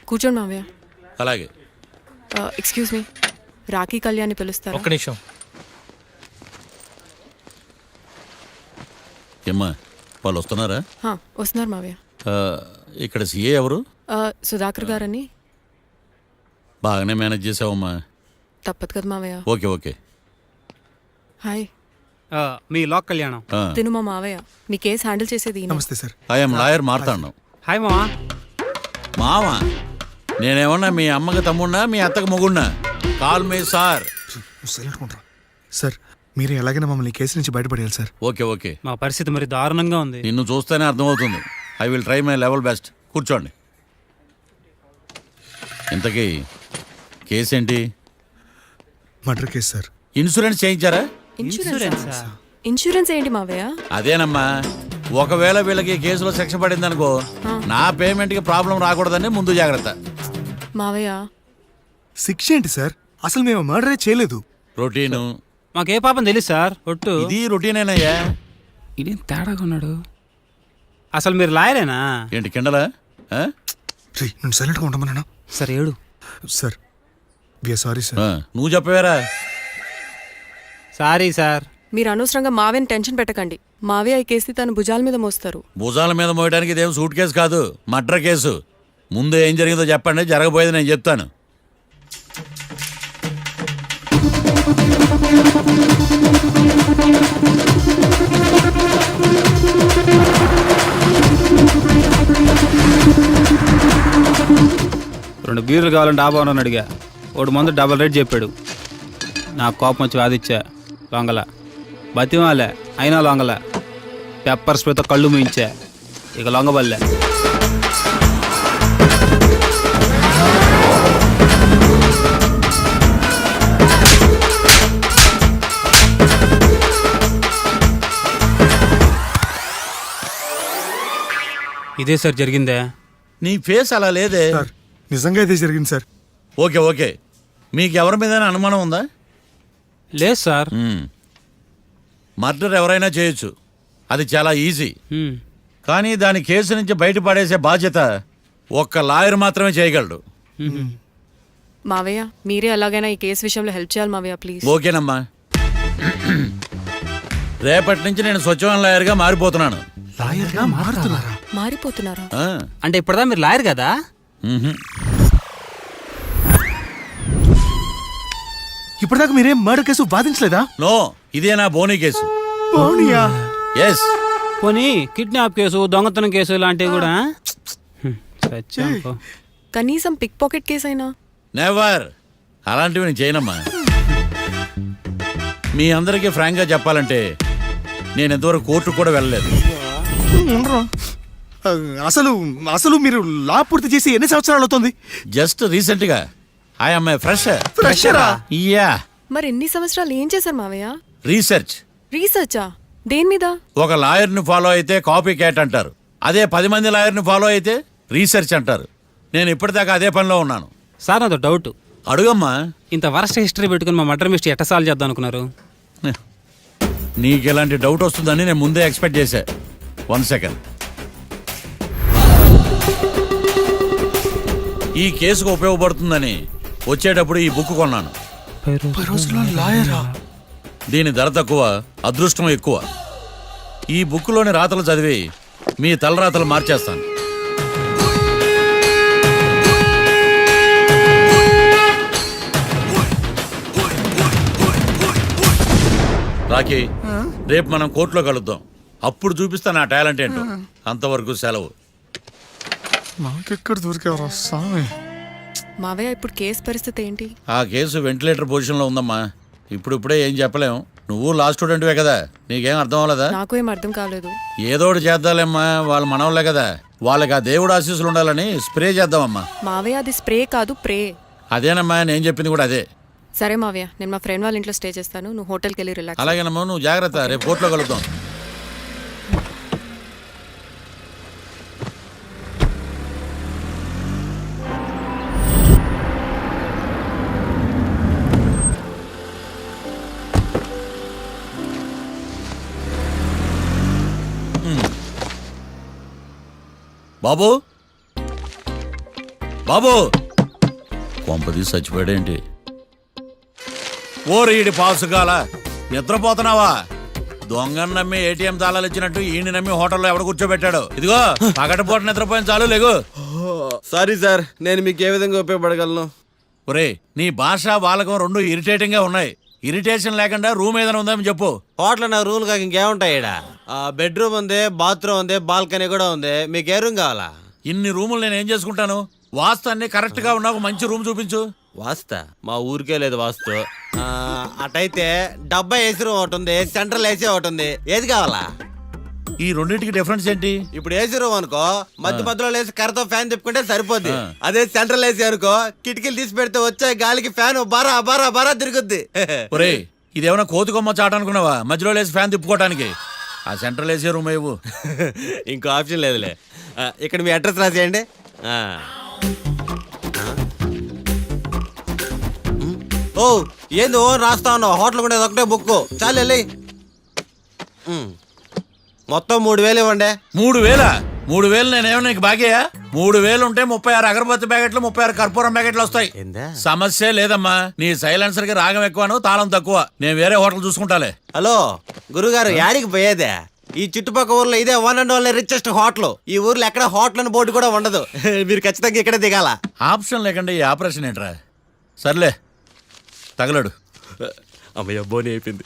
కూర్చోండి మావయ్య. అలాగే. ఎక్స్క్యూజ్ మీ, రాఖీ కళ్యాణ్ని పిలుస్తారా? ఒక్క నిమిషం. ఏమ్మా వాళ్ళు వస్తున్నారా? వస్తున్నారు మావయ్య. ఇక్కడ సీఏ ఎవరు? సుధాకర్ గారని. బాగానే మేనేజ్ చేసావమ్మా. తప్పదు కదా మావయ్య. Okay okay. హాయ్. మీ లోక్ కళ్యాణం. తిను మా మావయ్య. మీ కేసు హ్యాండిల్ చేసేది ఈయన. నమస్తే sir. I'm lawyer Marthandam. Hi మావా. మావా నేనేమన్నా మీ అమ్మకి తమ్ముడినా మీ అత్తకి మొగుడినా? Call me sir. సార్ మీరు ఎలాగైనా మమ్మల్ని కేసు నుంచి బయటపడేయాలి సార్. Okay okay. మా పరిస్థితి మరి దారుణంగా ఉంది. నిన్ను చూస్తేనే అర్థమవుతుంది. I will try my level best. కూర్చోండి. ఇంతకీ కేసు ఏంటి? Murder case sir. ఇన్సూరెన్స్ చేయించారా? ఇన్సూరెన్స్ ఏంటి మావయ్య? అదేనమ్మా, ఒకవేళ వీళ్ళకి కేసులో శిక్ష పడింది అనుకో, నా పేమెంట్ కి ప్రాబ్లం రాకూడదని ముందు జాగ్రత్త. మావయ్య శిక్ష ఏంటి సార్? అసలు మేము మర్డరే చేయలేదు. రొటీను. మాకే పాపం తెలుసు సార్. ఒట్టు ఇది రొటీనేనయ్యా. ఇదేం తేడాగా ఉన్నాడు. అసలు మీరు లాయరేనా? ఏంటి కిండలా? నేను సైలెంట్గా ఉంటామన్నా. సార్ ఏడు. Sir we are sorry sir. నువ్వు చెప్పవేరా? Sorry sir. మీరు అనవసరంగా మావయ్యని టెన్షన్ పెట్టకండి. మావయ్య ఈ కేసు తన భుజాల మీద మోస్తారు. భుజాల మీద మోయడానికి ఇదేం సూట్ కేసు కాదు, మర్డర్ కేసు. ముందు ఏం జరిగిందో చెప్పండి, జరగబోయేది నేను చెప్తాను. రెండు బీర్లు కావాలని డాబా అని అడిగా. ఒకటి మందు డబల్ రేట్ చెప్పాడు. నాకు కోపం వచ్చి వాదిచ్చా. లొంగల బతిమాలే, అయినా లొంగల. పెప్పర్ స్ప్రేతో కళ్ళు మూయించా. ఇక లొంగబల్లే. ఇదే సార్ జరిగిందే. నీ ఫేస్ అలా లేదే. సార్ నిజంగా ఇదే జరిగింది సార్. Okay okay. మీకు ఎవరి మీద అనుమానం ఉందా? లేదు సార్. మర్డర్ ఎవరైనా చేయొచ్చు, అది చాలా ఈజీ. కానీ దాని కేసు నుంచి బయటపడేసే బాధ్యత ఒక్క లాయర్ మాత్రమే చేయగలడు. మావయ్య మీరే ఎలాగైనా ఈ కేసు విషయంలో హెల్ప్ చేయాలి మావయ్య, ప్లీజ్. ఓకేనమ్మా. రేపటి నుంచి నేను స్వచ్ఛమైన లాయర్గా మారిపోతున్నాను. లాయర్గా మారుతున్నారా? మారిపోతున్నారా? అంటే ఇప్పుడుదా మీరు లాయర్ కదా? ఇప్పటిదాకా మీరేం మర్డర్ కేసు వాదించలేదా? నో, ఇదే నా బోనీ కేసు. బోనియా? ఎస్. పోనీ కిడ్నాప్ కేసు, దొంగతనం కేసు ఇలాంటివి కూడా. కనీసం పిక్ పాకెట్ కేసు అయినా? నెవర్. అలాంటివి నేను చేయనమ్మా. మీ అందరికీ ఫ్రాంక్గా చెప్పాలంటే నేను ఎంతవరకు కోర్టు కూడా వెళ్ళలేదు. అసలు అసలు మీరు లా పూర్తి చేసి ఎన్ని సంవత్సరాలు అవుతుంది? జస్ట్ రీసెంట్గా. I am a fresher. ఫ్రెషరా? యా. మరి ఎన్ని సంవత్సరాలు ఏం చేశారు మావయ్య? రీసెర్చ్. రీసెర్చా? దేని మీద? ఒక లాయర్ని ఫాలో అయితే కాపీ క్యాట్ అంటారు, అదే 10 మంది లాయర్ని ఫాలో అయితే రీసెర్చ్ అంటారు. నేను ఇప్పటిదాకా అదే పనిలో ఉన్నాను. సార్ నాతో డౌట్. అడుగమ్మా. ఇంత వరస్ట్ హిస్టరీ పెట్టుకుని మా మర్డర్ మిస్టరీ ఎట్ట సాల్వ్ చేద్దాం అనుకున్నారు? నీకు ఎలాంటి డౌట్ వస్తుందని నేను ముందే ఎక్స్పెక్ట్ చేశా. 1 సెకండ్. ఈ కేసుకు ఉపయోగపడుతుందని వచ్చేటప్పుడు ఈ బుక్ కొన్నాను. దీని ధర తక్కువ, అదృష్టం ఎక్కువ. ఈ బుక్లోని రాతలు చదివి మీ తలరాతలు మార్చేస్తాను. రాకీ, రేపు మనం కోర్టులో కలుద్దాం. అప్పుడు చూపిస్తా నా టాలెంట్ ఏంటో. అంతవరకు సెలవు. నాకెక్కడ దొరికేవరా స్వామి? మావయ్య ఇప్పుడు కేసు పరిస్థితి ఏంటి? ఆ కేసు వెంటిలేటర్ పొజిషన్లో ఉందమ్మా. ఇప్పుడే ఏం చెప్పలేం. నువ్వు లా స్టూడెంట్వే కదా, నీకేం అర్థం అవ్వలేదా? నాకు ఏం అర్థం కాలేదు. ఏదో ఒకటి చేద్దాలేమ్మా, వాళ్ళు మనవాళ్ళే కదా. వాళ్ళకి ఆ దేవుడు ఆశీస్సులు ఉండాలని స్ప్రే చేద్దామమ్మా. మావయ్య అది స్ప్రే కాదు, ప్రే. అదేనమ్మా, నేను చెప్పింది కూడా అదే. సరే మావయ్య, నేను మా ఫ్రెండ్ వాళ్ళ ఇంట్లో స్టే చేస్తాను. నువ్వు హోటల్కి వెళ్ళి రిలాక్స్. అలాగేనమ్మా, నువ్వు జాగ్రత్త. రేపు కోర్టులో కలుద్దాం. బాబు, బాబు కొంపదీసి చచ్చిపోయాడేంటి? ఓరీడి పాసుగాల నిద్రపోతున్నావా? దొంగను నమ్మి ఏటీఎం తాళాలు ఇచ్చినట్టు ఈయన నమ్మి హోటల్లో ఎవడు కూర్చోబెట్టాడు? ఇదిగో పగటిపూట నిద్రపోయిన చాలు లేగు. సారీ సార్, నేను మీకు ఏ విధంగా ఉపయోగపడగలను? ఒరే నీ భాష వాలకం రెండు ఇరిటేటింగ్ గా ఉన్నాయి. ఇరిటేషన్ లేకుండా రూమ్ ఏదైనా ఉందని చెప్పు. హోటల్ నా రూమ్ కాక ఇంకేముంటాయి ఈడ? బెడ్రూమ్ ఉంది, బాత్రూమ్ ఉంది, బాల్కనీ కూడా ఉంది. మీకు ఏ రూమ్ కావాలా? ఇన్ని రూములు నేను ఏం చేసుకుంటాను? వాస్తు అన్ని కరెక్ట్ గా ఉన్నా ఒక మంచి రూమ్ చూపించు. వాస్తా మా ఊరికే లేదు వాస్తు. అటైతే డబ్బా ఏసీ రూమ్ ఒకటి ఉంది, సెంట్రల్ ఏసీ ఒకటి ఉంది. ఏది కావాలా? ఈ రెండింటికి డిఫరెన్స్ ఏంటి? ఇప్పుడు ఏసీ రూమ్ అనుకో, మధ్య మధ్యలో లేసి కర్రతో ఫ్యాన్ తిప్పుకుంటే సరిపోద్ది. అదే సెంట్రల్ ఏసీ అనుకో, కిటికీలు తీసి పెడితే వచ్చే గాలికి ఫ్యాన్ బారా బారా బారా తిరుగుద్ది. ఒరే ఇదేమన్నా కోతి కొమ్మ చాట అనుకున్నావా మధ్యలో లేసి ఫ్యాన్ తిప్పుకోవడానికి? ఆ సెంట్రల్ ఏసీ రూమ్ ఇవ్వు. ఇంకో ఆప్షన్ లేదులే. ఇక్కడ మీ అడ్రస్ రాసేయండి. ఓ ఏంది ఓ రాస్తా ఉన్నావు? హోటల్ కూడా ఒకటే బుక్ చాలు వెళ్ళి. మొత్తం 3000 ఇవ్వండి. 3000? 3000 నేనేమన్నా నీకు బాగేయా? 3000 ఉంటే 36 అగరబత్తి ప్యాకెట్లు, 36 కర్పూరం ప్యాకెట్లు వస్తాయి. సమస్య లేదమ్మా. నీ సైలెన్సర్ కి రాగం ఎక్కువను, తాళం తక్కువ. నేను వేరే హోటల్ చూసుకుంటాలే. హలో గురుగారు, యాడికి పోయేదే? ఈ చుట్టుపక్కల ఊర్లో ఇదే one and only richest hotel. ఈ ఊర్లో ఎక్కడ హోటల్ అని బోర్డు కూడా ఉండదు. మీరు ఖచ్చితంగా ఇక్కడే దిగాల. ఆప్షన్ లేకుండా ఈ ఆపరేషన్ ఏంట్రా? సర్లే తగలడు. అమ్మయ్య బోని అయిపోయింది.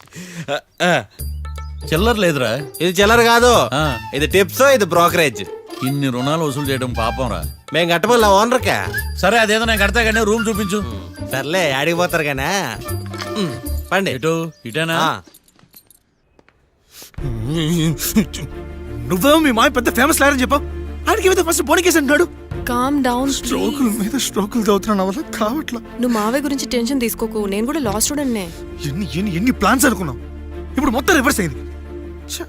చిల్లర లేదురా. ఇది చిల్లర కాదు, ఆ. ఇది టిప్స్, ఇది బ్రోకరేజ్. ఇన్ని రుణాలు వసూలు చేయడం పాపం రా. మేము కట్టబోలే ఓనర్కే. సరే అదేదో నేను కడతా కానీ రూమ్ చూపించు. సర్లే యాడికి పోతారు కానీ పండి. ఇటు ఇటేనా? నువ్వేమో మీ మాయ పెద్ద ఫేమస్ లాయర్ అని చెప్పావు. ఆడికి ఏమైతే ఫస్ట్ బోని కేసు అంటున్నాడు. Calm down. స్ట్రోకుల మీద స్ట్రోకులు తవ్వుతున్నా నా వల్ల కావట్లా. నువ్వు మావయ్య గురించి టెన్షన్ తీసుకోకు. నేను కూడా లా స్టూడెంట్నే. ఎన్ని ప్లాన్స్ అనుకున్నావు, ఇప్పుడు మొత్తం రివర్స్ అయింది. ఛ!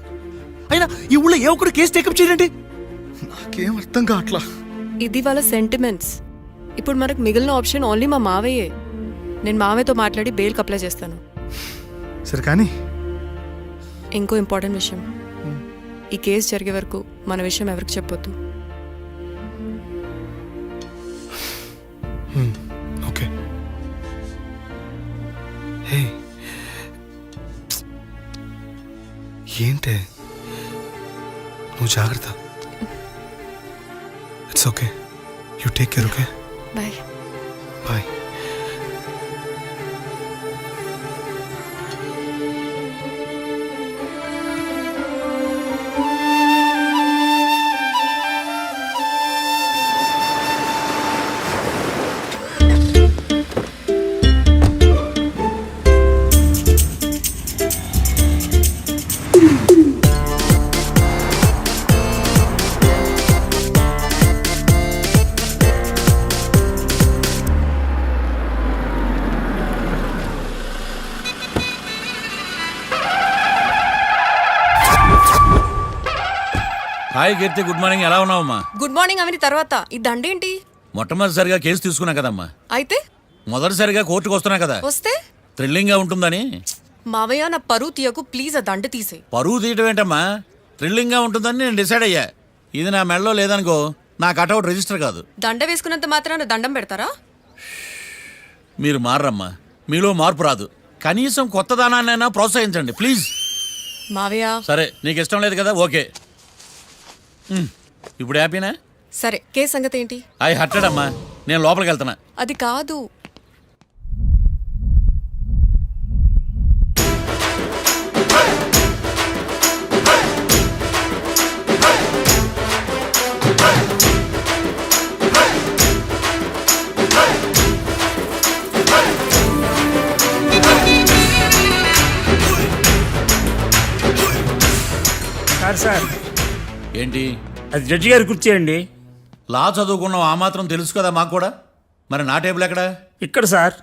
అయినా ఈ ఊళ్ళో ఏ ఒక్కడు కేసు టేకప్ చేయండి. నాకేం అర్థం కావట్లా. ఇది వాళ్ళ సెంటిమెంట్స్. ఇప్పుడు మనకు మిగిలిన ఆప్షన్ ఓన్లీ మా మావయ్యే. నేను మావయ్యతో మాట్లాడి బెయిల్కి అప్లై చేస్తాను. సరే కానీ ఇంకో ఇంపార్టెంట్ విషయం, ఈ కేసు జరిగే వరకు మన విషయం ఎవరికి చెప్పొద్దు. ఓకే. హే ఏంటే నువ్వు జాగ్రత్త. It's okay, you take care. Okay bye. Bye. Hi Keerthi, good morning. ఎలా ఉన్నావమ్మా? గుడ్ మార్నింగ్ అవని తర్వాత ఈ దండేంటి? మొట్టమొదటిసారిగా కేసు తీసుకున్నా కదమ్మా. అయితే మొదటిసారిగా కోర్టుకు వస్తున్నా కదా, వస్తే థ్రిల్లింగ్ గా ఉంటుందని. మావయ్య నా పరువు తీయకు ప్లీజ్. ఆ దండ తీసే. పరువు తీయటం ఏంటమ్మా? థ్రిల్లింగ్ గా ఉంటుందని నేను డిసైడ్ అయ్యా. ఇది నా మెడలో లేదనుకో, నా కటౌట్ రిజిస్టర్ కాదు. దండ వేసుకున్నంత మాత్రాన దండం పెడతారా? మీరు మారమ్మా, మీలో మార్పు రాదు. కనీసం కొత్త దానాన్నైనా ప్రోత్సహించండి ప్లీజ్. మావయ్య సరే నీకు ఇష్టం లేదు కదా, ఓకే. ఇప్పుడు హ్యాపీనా? సరే కేసు సంగతి ఏంటి? ఐ హర్టెడ్ అమ్మా, నేను లోపలికి వెళ్తున్నా. అది కాదు. సార్ ఏంటి? అది జడ్జి గారి కుర్చీ అండి. లా చదువుకున్నావు, ఆ మాత్రం తెలుసు కదా మాకు కూడా. మరి నా టేబుల్ ఎక్కడ? ఇక్కడ సార్.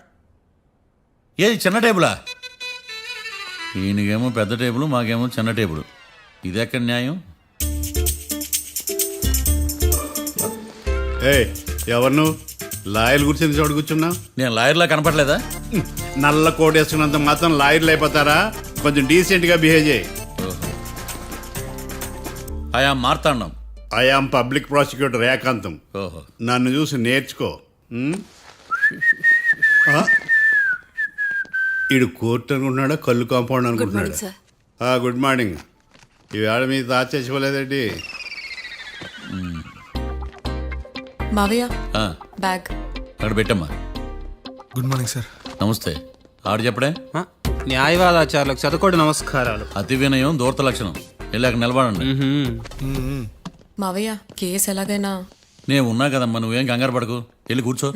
ఏది చిన్న టేబులా? ఈయనకేమో పెద్ద టేబుల్, మాకేమో చిన్న టేబుల్. ఇది ఎక్కడ న్యాయం? ఎవరు నువ్వు? లాయర్లు కూర్చొని చోటు కూర్చున్నావు? నేను లాయర్లా కనపడలేదా? నల్ల కోట్ వేసుకున్నంత మాత్రం లాయర్లు అయిపోతారా? కొంచెం డీసెంట్ గా బిహేవ్ చేయి. ఆయా Marthandam. I am public prosecutor Ekantham. ఓహో. నన్ను చూసి నేర్చుకో. ఈడు కోర్టు అనుకుంటున్నాడా కళ్ళు కాంపౌండ్ గుడ్ మార్నింగ్ అనుకుంటున్నాడా సార్. గుడ్ మార్నింగ్ ఈవేళ మీద దాచేసుకోలేదండి. మావయ్య ఆ, బ్యాగ్. అక్కడ పెట్టమ్మా. Good morning sir. నమస్తే. ఆడు చెప్పడే. ఆ, న్యాయవాదాచారులకు చదువుకోండి నమస్కారాలు. అతి వినయం దూరత లక్షణం. వెళ్ళాక నిలబడండి. మావయ్య కేసు ఎలాగైనా నేను ఉన్నా కదమ్మా, నువ్వేం కంగారు పడకు. వెళ్ళి కూర్చో.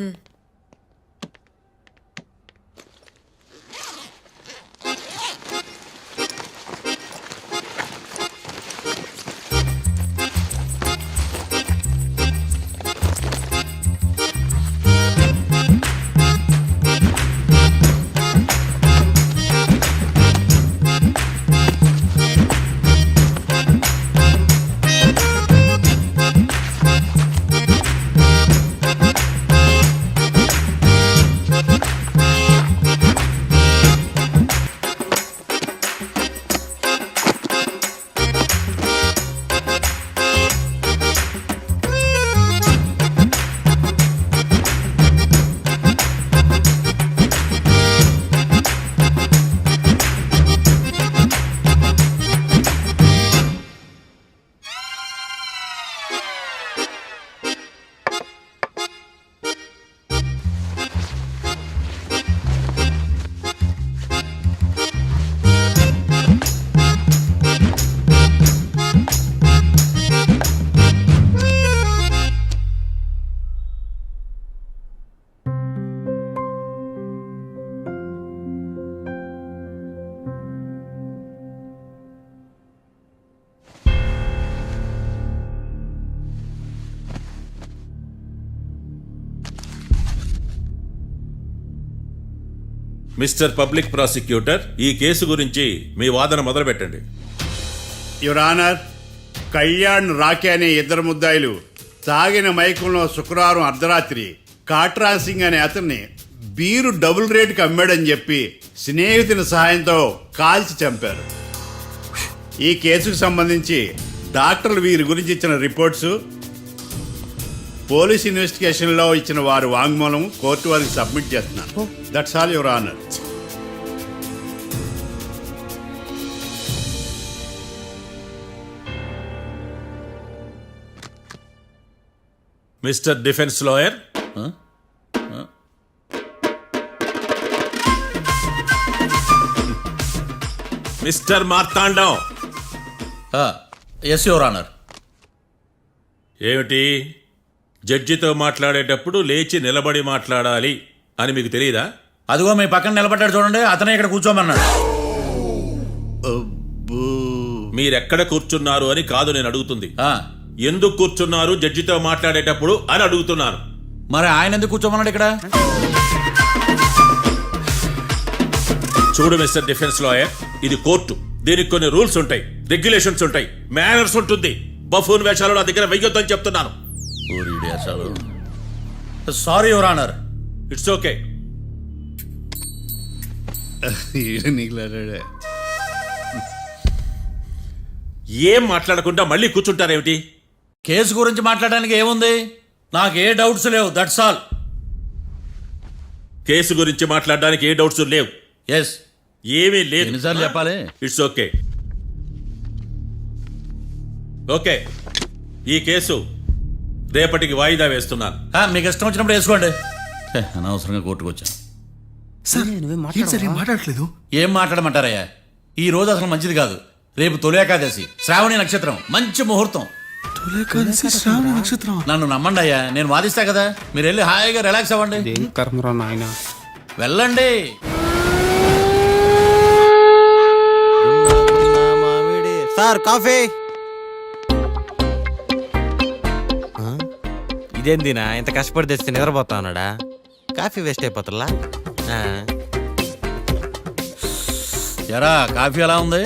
మిస్టర్ పబ్లిక్ ప్రాసిక్యూటర్, ఈ కేసు గురించి మీ వాదన మొదలు పెట్టండి. యువర్ ఆనర్, కళ్యాణ్ రాకే అనే ఇద్దరు ముద్దాయిలు తాగిన మైకంలో శుక్రవారం అర్ధరాత్రి కాట్రా సింగ్ అనే అతన్ని బీరు డబుల్ రేటుకి అమ్మాడని చెప్పి స్నేహితుని సహాయంతో కాల్చి చంపారు. ఈ కేసుకు సంబంధించి డాక్టర్లు వీరి గురించి ఇచ్చిన రిపోర్ట్స్, పోలీస్ ఇన్వెస్టిగేషన్లో ఇచ్చిన వారి వాంగ్మూలం కోర్టు వారికి సబ్మిట్ చేస్తున్నాను. That's all your honour. Mister defence lawyer, mister Marthandam, yes your honour. ఏమిటి జడ్జితో మాట్లాడేటప్పుడు లేచి నిలబడి మాట్లాడాలి అని మీకు తెలియదా? అదిగో మీ పక్కన నిలబడ్డాడు చూడండి, అతనే ఇక్కడ కూర్చోమన్నాడు. మీరెక్కడ కూర్చున్నారు అని కాదు నేను అడుగుతుంది. ఆ, ఎందుకు కూర్చున్నారు జడ్జితో మాట్లాడేటప్పుడు అని అడుగుతున్నాను. మరి ఆయన ఎందుకు కూర్చోమన్నాడు ఇక్కడ? చూడు మిస్టర్ డిఫెన్స్ లాయర్, ఇది కోర్టు. దీనికి కొన్ని రూల్స్ ఉంటాయి, రెగ్యులేషన్స్ ఉంటాయి, మేనర్స్ ఉంటుంది. బఫూన్ వేషాలు నా దగ్గర వెయ్యొద్దని చెప్తున్నాను. Sorry your honour. It's okay. ఏం మాట్లాడకుండా మళ్ళీ కూర్చుంటారేమిటి? కేసు గురించి మాట్లాడడానికి ఏముంది? నాకు ఏ డౌట్స్ లేవు, దట్స్ ఆల్. కేసు గురించి మాట్లాడడానికి ఏ డౌట్స్ లేవు? ఎస్. ఏమీ లేదు. ఎన్నిసార్లు చెప్పాలి? It's okay. ఓకే, ఈ కేసు రేపటికి వాయిదా వేస్తున్నాను. మీకు ఇష్టం వచ్చినప్పుడు వేసుకోండి. అనవసరంగా కోర్టుకు వచ్చాను. సార్ ఏం సార్ ఏం మాట్లాడట్లేదు? ఏం మాట్లాడమంటారయ్యా? ఈ రోజు అసలు మంచిది కాదు. రేపు తొలి ఏకాదశి, శ్రావణి నక్షత్రం, మంచి ముహూర్తం. తొలేకాదశి శ్రావణ నక్షత్రం. నన్ను నమ్మండి అయ్యా, నేను వాదిస్తా కదా. మీరు వెళ్ళి హాయిగా రిలాక్స్ అవ్వండి. ఏం కర్మరా నాయన. వెళ్ళండి. Sir coffee. ఇదేందినా ఇంత కష్టపడి తెస్తే నిద్రపోతా ఉన్నాడా? కాఫీ వేస్ట్ అయిపోతుందా? ఎరా కాఫీ ఎలా ఉంది?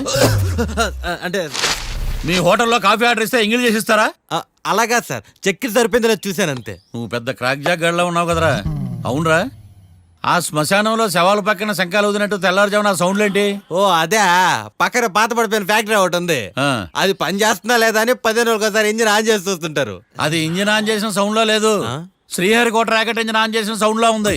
అంటే మీ హోటల్లో కాఫీ ఆర్డర్ ఇస్తే ఎంగిల్ చేసి ఇస్తారా? అలాగా సార్, చక్కెర సరిపోయింది లేదు చూశానంతే. నువ్వు పెద్ద క్రాక్ జాక్ గడిలో ఉన్నావు కదరా. అవునరా, ఆ శ్మశానంలో శవాల పక్కన శంఖాలు ఊదినట్టు తెల్లారుజామున సౌండ్లేంటి? ఓ అదే, పక్కన పాత పడిపోయిన ఫ్యాక్టరీ ఒకటి ఉంది. అది పని చేస్తున్నా లేదా అని 15 రోజులు ఒకసారి ఇంజిన్ ఆన్ చేసి చూస్తుంటారు. అది ఇంజిన్ ఆన్ చేసిన సౌండ్ లో లేదు, శ్రీహరికోట రాకెట్ ఇంజిన్ ఆన్ చేసిన సౌండ్ లా ఉంది